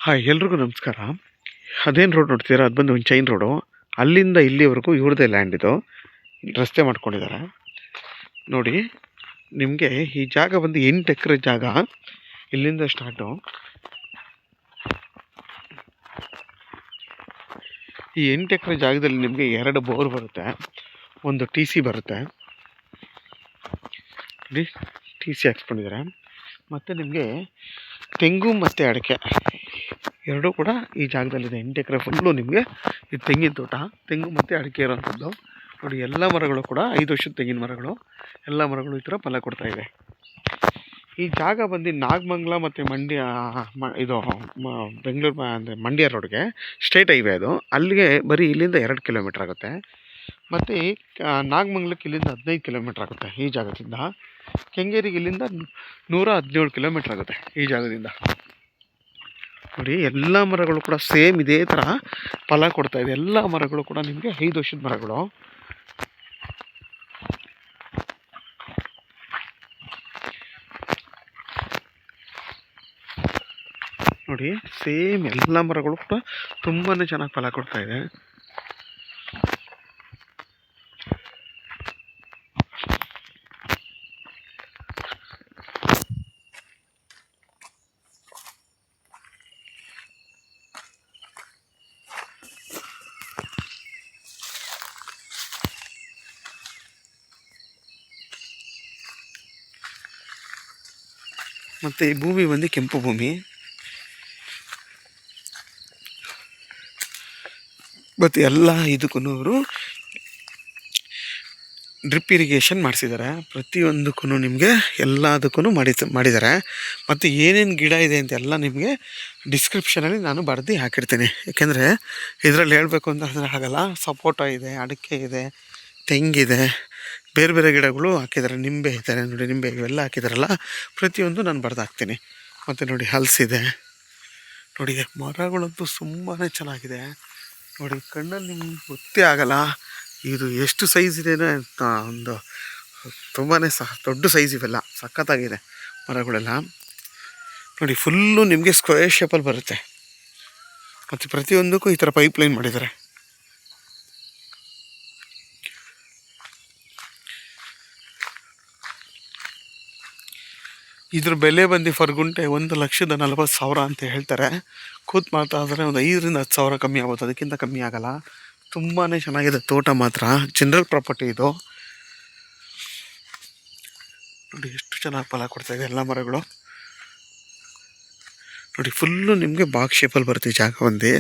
Hi ಎಲ್ರಿಗೂ ನಮಸ್ಕಾರ. ಅದೇನು ರೋಡ್ ನೋಡ್ತೀರಾ, ಅದು ಬಂದು ಒಂದು ಚೈನ್ ರೋಡು. ಅಲ್ಲಿಂದ ಇಲ್ಲಿವರೆಗೂ ಇವ್ರದ್ದೇ ಲ್ಯಾಂಡ್ ಇದು. ರಸ್ತೆ ಮಾಡ್ಕೊಂಡಿದ್ದಾರೆ ನೋಡಿ. ನಿಮಗೆ ಈ ಜಾಗ ಬಂದು 8 ಎಕರೆ ಜಾಗ. ಇಲ್ಲಿಂದ ಸ್ಟಾರ್ಟು. ಈ 8 ಎಕರೆ ಜಾಗದಲ್ಲಿ ನಿಮಗೆ 2 ಬೋರ್ ಬರುತ್ತೆ, ಒಂದು ಟಿ ಸಿ ಬರುತ್ತೆ ನೋಡಿ. ಟಿ ಸಿ ಹಾಕ್ಸ್ಕೊಂಡಿದ್ದಾರೆ. ಮತ್ತು ನಿಮಗೆ ತೆಂಗು ಮತ್ತು ಅಡಿಕೆ ಎರಡೂ ಕೂಡ ಈ ಜಾಗದಲ್ಲಿದೆ. 8 ಎಕರೆ ಫುಲ್ಲು ನಿಮಗೆ ಈ ತೆಂಗಿನ ತೋಟ, ತೆಂಗು ಮತ್ತು ಅಡಿಕೆ ಇರೋವಂಥದ್ದು ನೋಡಿ. ಎಲ್ಲ ಮರಗಳು ಕೂಡ 5 ವರ್ಷದ ತೆಂಗಿನ ಮರಗಳು, ಎಲ್ಲ ಮರಗಳು ಈ ಥರ ಫಲ ಕೊಡ್ತಾಯಿದೆ. ಈ ಜಾಗ ಬಂದು ನಾಗಮಂಗಲ ಮತ್ತು ಮಂಡ್ಯ ಇದು ಬೆಂಗಳೂರು ಅಂದರೆ ಮಂಡ್ಯ ರೋಡ್ಗೆ ಸ್ಟ್ರೈಟ್ ಹೈವೇ ಅದು. ಅಲ್ಲಿಗೆ ಬರೀ ಇಲ್ಲಿಂದ 2 ಕಿಲೋಮೀಟ್ರ್ ಆಗುತ್ತೆ. ಮತ್ತು ನಾಗಮಂಗಲಕ್ಕೆ ಇಲ್ಲಿಂದ 15 ಕಿಲೋಮೀಟ್ರ್ ಆಗುತ್ತೆ ಈ ಜಾಗದಿಂದ. ಕೆಂಗೇರಿಗೆ ಇಲ್ಲಿಂದ 117 ಕಿಲೋಮೀಟ್ರ್ ಆಗುತ್ತೆ ಈ ಜಾಗದಿಂದ ನೋಡಿ. ಎಲ್ಲ ಮರಗಳು ಕೂಡ ಸೇಮ್ ಇದೇ ಥರ ಫಲ ಕೊಡ್ತಾಯಿದೆ. ಎಲ್ಲ ಮರಗಳು ಕೂಡ ನಿಮಗೆ 5 ವರ್ಷದ ಮರಗಳು. ನೋಡಿ ಸೇಮ್ ಎಲ್ಲ ಮರಗಳು ಕೂಡ ತುಂಬಾ ಚೆನ್ನಾಗಿ ಫಲ ಕೊಡ್ತಾಯಿದೆ. ಮತ್ತು ಈ ಭೂಮಿ ಬಂದು ಕೆಂಪು ಭೂಮಿ. ಮತ್ತು ಎಲ್ಲ ಇದಕ್ಕೂ ಅವರು ಡ್ರಿಪ್ ಇರಿಗೇಷನ್ ಮಾಡಿಸಿದ್ದಾರೆ. ಪ್ರತಿಯೊಂದಕ್ಕೂ ನಿಮಗೆ ಎಲ್ಲದಕ್ಕೂ ಮಾಡಿದ್ದಾರೆ. ಮತ್ತು ಏನೇನು ಗಿಡ ಇದೆ ಅಂತೆಲ್ಲ ನಿಮಗೆ ಡಿಸ್ಕ್ರಿಪ್ಷನಲ್ಲಿ ನಾನು ಬರೆದು ಹಾಕಿರ್ತೀನಿ. ಯಾಕೆಂದರೆ ಇದರಲ್ಲಿ ಹೇಳಬೇಕು ಅಂತ ಅಂದರೆ ಆಗಲ್ಲ. ಸಪೋಟ ಇದೆ, ಅಡಿಕೆ ಇದೆ, ತೆಂಗಿದೆ, ಬೇರೆ ಬೇರೆ ಗಿಡಗಳು ಹಾಕಿದ್ದಾರೆ. ನಿಂಬೆ ಇದ್ದಾರೆ ನೋಡಿ, ನಿಂಬೆ ಇವೆಲ್ಲ ಹಾಕಿದಾರಲ್ಲ, ಪ್ರತಿಯೊಂದು ನಾನು ಬರೆದು ಹಾಕ್ತೀನಿ. ಮತ್ತು ನೋಡಿ ಹಲಸಿದೆ ನೋಡಿ. ಮರಗಳಂತೂ ತುಂಬಾ ಚೆನ್ನಾಗಿದೆ ನೋಡಿ. ಕಣ್ಣಲ್ಲಿ ನಿಮ್ಗೆ ಗೊತ್ತೇ ಆಗಲ್ಲ ಇದು ಎಷ್ಟು ಸೈಜ್ ಇದೆ. ಒಂದು ತುಂಬಾ ದೊಡ್ಡ ಸೈಜ್ ಇವೆಲ್ಲ. ಸಖತ್ತಾಗಿದೆ ಮರಗಳೆಲ್ಲ ನೋಡಿ. ಫುಲ್ಲು ನಿಮಗೆ ಸ್ಕ್ವೇರ್ ಶೇಪಲ್ಲಿ ಬರುತ್ತೆ. ಮತ್ತು ಪ್ರತಿಯೊಂದಕ್ಕೂ ಈ ಥರ ಪೈಪ್ಲೈನ್ ಮಾಡಿದ್ದಾರೆ. ಇದ್ರ ಬೆಲೆ ಬಂದು ಫರ್ ಗುಂಟೆ 1,40,000 ಅಂತ ಹೇಳ್ತಾರೆ. ಕೂತ್ ಮಾತಾಡಿದ್ರೆ ಒಂದು 5,000 10,000 ಕಮ್ಮಿ ಆಗುತ್ತೆ, ಅದಕ್ಕಿಂತ ಕಮ್ಮಿ ಆಗಲ್ಲ. ತುಂಬಾ ಚೆನ್ನಾಗಿದೆ ತೋಟ ಮಾತ್ರ. ಜನರಲ್ ಪ್ರಾಪರ್ಟಿ ಇದು ನೋಡಿ. ಎಷ್ಟು ಚೆನ್ನಾಗಿ ಫಲ ಕೊಡ್ತಾಯಿದೆ ಎಲ್ಲ ಮರಗಳು ನೋಡಿ. ಫುಲ್ಲು ನಿಮಗೆ ಬಾಕ್ಸ್ ಶೇಪಲ್ಲಿ ಬರುತ್ತೆ ಈ ಜಾಗ ಬಂದು.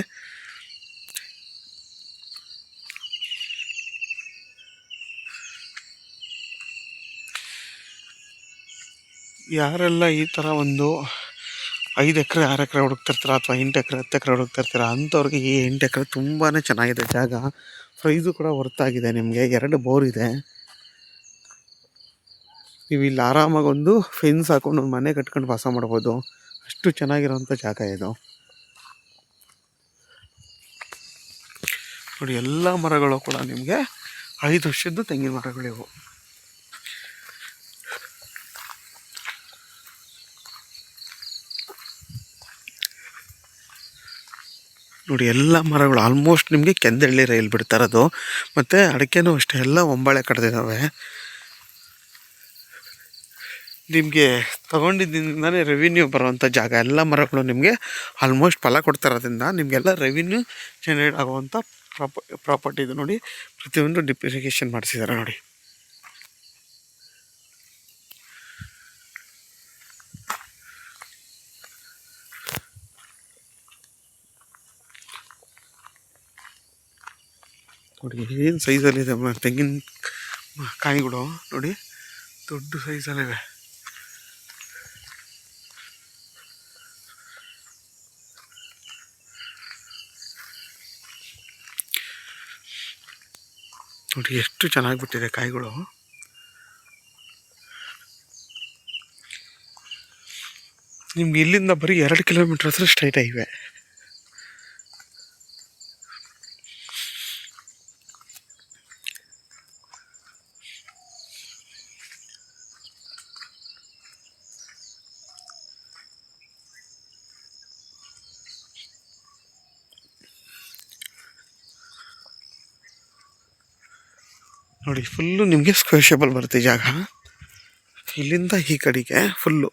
ಯಾರೆಲ್ಲ ಈ ಥರ ಒಂದು 5 ಎಕರೆ 6 ಎಕರೆ ಹುಡುಕ್ತಿರ್ತೀರ, ಅಥವಾ 8 ಎಕರೆ 10 ಎಕರೆ ಹುಡುಕ್ತಿರ್ತೀರ, ಅಂಥವ್ರಿಗೆ ಈ 8 ಎಕರೆ ತುಂಬಾ ಚೆನ್ನಾಗಿದೆ ಜಾಗ. ಪ್ರೈಸು ಕೂಡ ಹೊರ್ತಾಗಿದೆ. ನಿಮಗೆ 2 ಬೋರ್ ಇದೆ. ನೀವು ಇಲ್ಲಿ ಆರಾಮಾಗಿ ಒಂದು ಫೆನ್ಸ್ ಹಾಕೊಂಡು ಒಂದು ಮನೆ ಕಟ್ಕೊಂಡು ವಾಸ ಮಾಡ್ಬೋದು. ಅಷ್ಟು ಚೆನ್ನಾಗಿರೋಂಥ ಜಾಗ ಇದು ನೋಡಿ. ಎಲ್ಲ ಮರಗಳು ಕೂಡ ನಿಮಗೆ 5 ವರ್ಷದ್ದು ತೆಂಗಿನ ಮರಗಳಿವು ನೋಡಿ. ಎಲ್ಲ ಮರಗಳು ಆಲ್ಮೋಸ್ಟ್ ನಿಮಗೆ ಕೆಂದಳ್ಳಿ ರೈಲ್ ಬಿಡ್ತಾ ಇರೋದು. ಮತ್ತು ಅಡಿಕೆನೂ ಅಷ್ಟೇ, ಎಲ್ಲ ಒಂಬಾಳೆ ಕಡ್ದಿದ್ದಾವೆ. ನಿಮಗೆ ತೊಗೊಂಡಿದ್ದರಿಂದನೇ ರೆವಿನ್ಯೂ ಬರುವಂಥ ಜಾಗ. ಎಲ್ಲ ಮರಗಳು ನಿಮಗೆ ಆಲ್ಮೋಸ್ಟ್ ಫಲ ಕೊಡ್ತಾ ಇರೋದ್ರಿಂದ ನಿಮಗೆಲ್ಲ ರೆವಿನ್ಯೂ ಜನರೇಟ್ ಆಗುವಂಥ ಪ್ರಾಪರ್ಟಿ ಇದು ನೋಡಿ. ಪ್ರತಿಯೊಂದು ಡ್ರಿಪ್ ಇರಿಗೇಷನ್ ಮಾಡಿಸಿದ್ದಾರೆ ನೋಡಿ. ನೋಡಿ ಏನು ಸೈಜಲ್ಲಿದೆ ತೆಂಗಿನ ಕಾಯಿಗಳು ನೋಡಿ. ದೊಡ್ಡ ಸೈಜಲ್ಲಿವೆ. ನೋಡಿ ಎಷ್ಟು ಚೆನ್ನಾಗಿ ಬಿಟ್ಟಿದೆ ಕಾಯಿಗಳು. ನಿಮ್ಗೆ ಇಲ್ಲಿಂದ ಬರೀ 2 ಕಿಲೋಮೀಟ್ರ್ ಹತ್ರ ಸ್ಟ್ರೈಟ್ ಹೈವೇ. ನೋಡಿ ಫುಲ್ಲು ನಿಮಗೆ ಸ್ಕ್ವೇರ್ ಶೇಪಲ್ಲಿ ಬರುತ್ತೆ ಈ ಜಾಗ. ಇಲ್ಲಿಂದ ಈ ಕಡೆಗೆ ಫುಲ್ಲು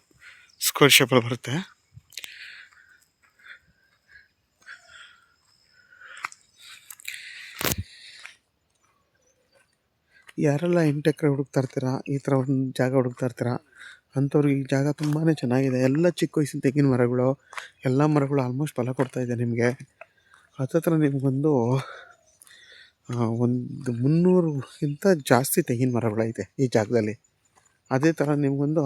ಸ್ಕ್ವೇರ್ ಶೇಪಲ್ಲಿ ಬರುತ್ತೆ. ಯಾರೆಲ್ಲ 8 ಎಕರೆ ಹುಡುಕ್ತಾ ಇರ್ತೀರಾ, ಈ ಥರ ಒಂದು ಜಾಗ ಹುಡುಕ್ತಾ ಇರ್ತೀರಾ ಅಂಥವ್ರಿಗೆ ಈ ಜಾಗ ತುಂಬಾ ಚೆನ್ನಾಗಿದೆ. ಎಲ್ಲ ಚಿಕ್ಕ ವಯಸ್ಸಿನ ತೆಂಗಿನ ಮರಗಳು, ಎಲ್ಲ ಮರಗಳು ಆಲ್ಮೋಸ್ಟ್ ಫಲ ಕೊಡ್ತಾಯಿದೆ ನಿಮಗೆ. ಹತ್ತತ್ರ ನಿಮಗೊಂದು ಒಂದು 300ಕ್ಕಿಂತ ಜಾಸ್ತಿ ತೆಂಗಿನ ಮರಗಳೈತೆ ಈ ಜಾಗದಲ್ಲಿ. ಅದೇ ಥರ ನಿಮಗೊಂದು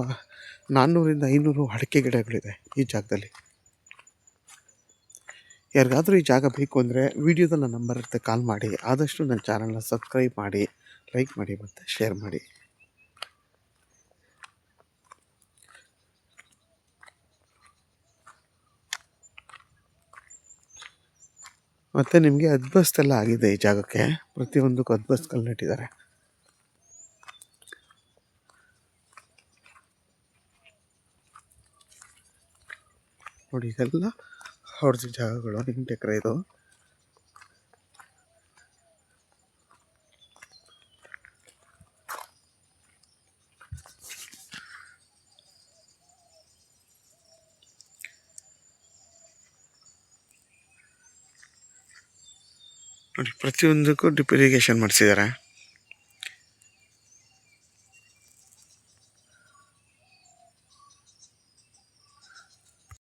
400ರಿಂದ 500 ಅಡಿಕೆ ಗಿಡಗಳಿದೆ ಈ ಜಾಗದಲ್ಲಿ. ಯಾರಿಗಾದರೂ ಈ ಜಾಗ ಬೇಕು ಅಂದರೆ ವೀಡಿಯೋದಲ್ಲಿ ನನ್ನ ನಂಬರ್ ಇರುತ್ತೆ, ಕಾಲ್ ಮಾಡಿ. ಆದಷ್ಟು ನನ್ನ ಚಾನಲ್ನ ಸಬ್ಸ್ಕ್ರೈಬ್ ಮಾಡಿ, ಲೈಕ್ ಮಾಡಿ ಮತ್ತು ಶೇರ್ ಮಾಡಿ. ಮತ್ತು ನಿಮಗೆ ಅದ್ಬಸ್ತೆಲ್ಲ ಆಗಿದೆ ಈ ಜಾಗಕ್ಕೆ. ಪ್ರತಿಯೊಂದಕ್ಕೂ ಅದ್ಬಸ್ಗಳು ನೆಟ್ಟಿದ್ದಾರೆ ನೋಡಿ. ಇದೆಲ್ಲ ಅವ್ರದ್ದು ಜಾಗಗಳು 8 ಎಕರೆ ಇದು. ನೋಡಿ ಪ್ರತಿಯೊಂದಕ್ಕೂ ಡ್ರಿಪ್ ಇರಿಗೇಷನ್ ಮಾಡಿಸಿದ್ದಾರೆ.